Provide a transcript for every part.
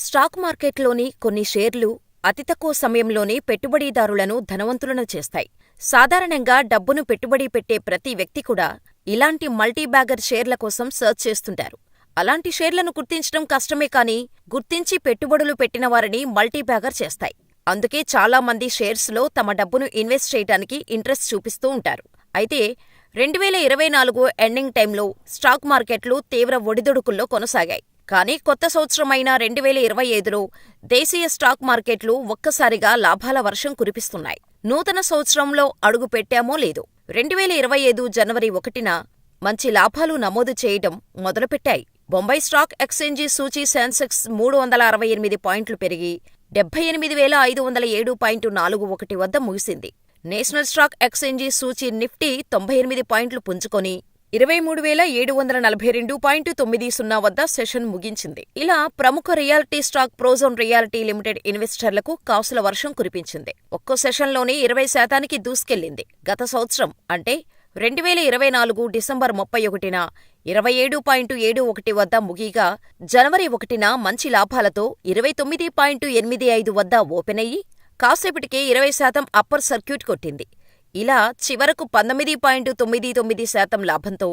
Stock మార్కెట్లోని కొన్ని షేర్లు అతి తక్కువ సమయంలోనే పెట్టుబడిదారులను ధనవంతులను చేస్తాయి. సాధారణంగా డబ్బును పెట్టుబడి పెట్టే ప్రతి వ్యక్తి కూడా ఇలాంటి మల్టీబ్యాగర్ షేర్ల కోసం సర్చ్ చేస్తుంటారు. అలాంటి షేర్లను గుర్తించడం కష్టమే కానీ, గుర్తించి పెట్టుబడులు పెట్టిన వారిని మల్టీబ్యాగర్ చేస్తాయి. అందుకే చాలా మంది షేర్స్లో తమ డబ్బును ఇన్వెస్ట్ చేయటానికి ఇంట్రెస్ట్ చూపిస్తూ ఉంటారు. అయితే 2024 ఎండింగ్ టైంలో స్టాక్ మార్కెట్లు తీవ్ర ఒడిదుడుకుల్లో కొనసాగాయి. కానీ కొత్త సంవత్సరమైన 2025లో దేశీయ స్టాక్ మార్కెట్లు ఒక్కసారిగా లాభాల వర్షం కురిపిస్తున్నాయి. నూతన సంవత్సరంలో అడుగు పెట్టామో లేదో 2025 జనవరి 1న మంచి లాభాలు నమోదు చేయడం మొదలుపెట్టాయి. బొంబాయి స్టాక్ ఎక్స్చేంజి సూచీ సెన్సెక్స్ 368 పాయింట్లు పెరిగి 78,507.41 వద్ద ముగిసింది. నేషనల్ స్టాక్ ఎక్స్చేంజి సూచీ నిఫ్టీ 98 పాయింట్లు పుంజుకొని 23,742.90 వద్ద సెషన్ ముగించింది. ఇలా ప్రముఖ రియాలిటీ స్టాక్ ప్రోజోన్ రియాలిటీ లిమిటెడ్ ఇన్వెస్టర్లకు కాసుల వర్షం కురిపించింది. ఒక్కో సెషన్లోనే 20% దూసుకెళ్లింది. గత సంవత్సరం అంటే 2024 డిసెంబర్ 31న 27.71 వద్ద ముగియగా, జనవరి 1న మంచి లాభాలతో 29.85 వద్ద ఓపెనయ్యి కాసేపటికే 20% అప్పర్ సర్క్యూట్ కొట్టింది. ఇలా చివరకు 19.99% లాభంతో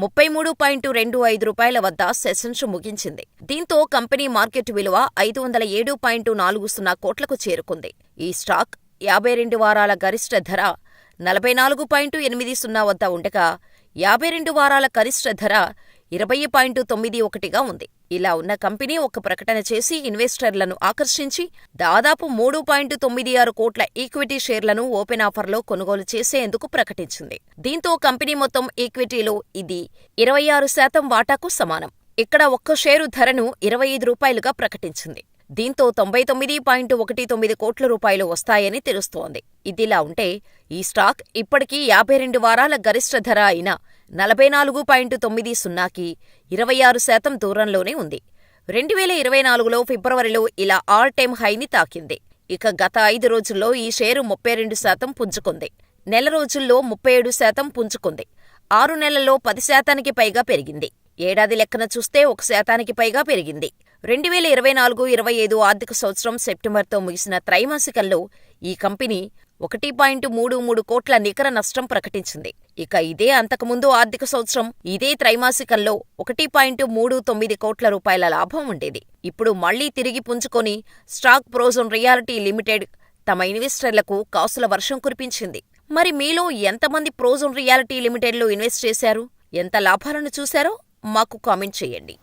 33.25 రూపాయల వద్ద సెషన్స్ ముగించింది. దీంతో కంపెనీ మార్కెట్ విలువ 507.40 కోట్లకు చేరుకుంది. ఈ స్టాక్ 52 వారాల గరిష్ట ధర 44.80 వద్ద ఉండగా, 52 వారాల కనిష్ట ధర 20.91గా ఉంది. ఇలా ఉన్న కంపెనీ ఒక ప్రకటన చేసి ఇన్వెస్టర్లను ఆకర్షించి దాదాపు 3.96 కోట్ల ఈక్విటీ షేర్లను ఓపెన్ ఆఫర్లో కొనుగోలు చేసేందుకు ప్రకటించింది. దీంతో కంపెనీ మొత్తం ఈక్విటీలో ఇది 26% వాటాకు సమానం. ఇక్కడ ఒక్క షేరు ధరను 25 రూపాయలుగా ప్రకటించింది. దీంతో 99.19 కోట్ల రూపాయలు వస్తాయని తెలుస్తోంది. ఇదిలా ఉంటే ఈ స్టాక్ ఇప్పటికీ 52 వారాల గరిష్ట ధర అయిన 44.90కి 26% దూరంలోనే ఉంది. 2024లో ఫిబ్రవరిలో ఇలా ఆల్ టైమ్ హైని తాకింది. ఇక గత 5 రోజుల్లో ఈ షేరు 32% పుంజుకుంది. నెల రోజుల్లో 37% పుంజుకుంది. 6 నెలల్లో 10%కి పైగా పెరిగింది. ఏడాది లెక్కన చూస్తే 1%కి పైగా పెరిగింది. 2024-25 ఆర్థిక సంవత్సరం సెప్టెంబర్తో ముగిసిన త్రైమాసికంలో ఈ కంపెనీ 1.33 కోట్ల నికర నష్టం ప్రకటించింది. ఇక ఇదే అంతకుముందు ఆర్థిక సంవత్సరం ఇదే త్రైమాసికంలో 1.39 కోట్ల రూపాయల లాభం ఉండేది. ఇప్పుడు మళ్లీ తిరిగి పుంజుకొని స్టాక్ ప్రోజోన్ రియాలిటీ లిమిటెడ్ తమ ఇన్వెస్టర్లకు కాసుల వర్షం కురిపించింది. మరి మీలో ఎంతమంది ప్రోజోన్ రియాలిటీ లిమిటెడ్లో ఇన్వెస్ట్ చేశారు? ఎంత లాభాలను చూశారో మాకు కామెంట్ చేయండి.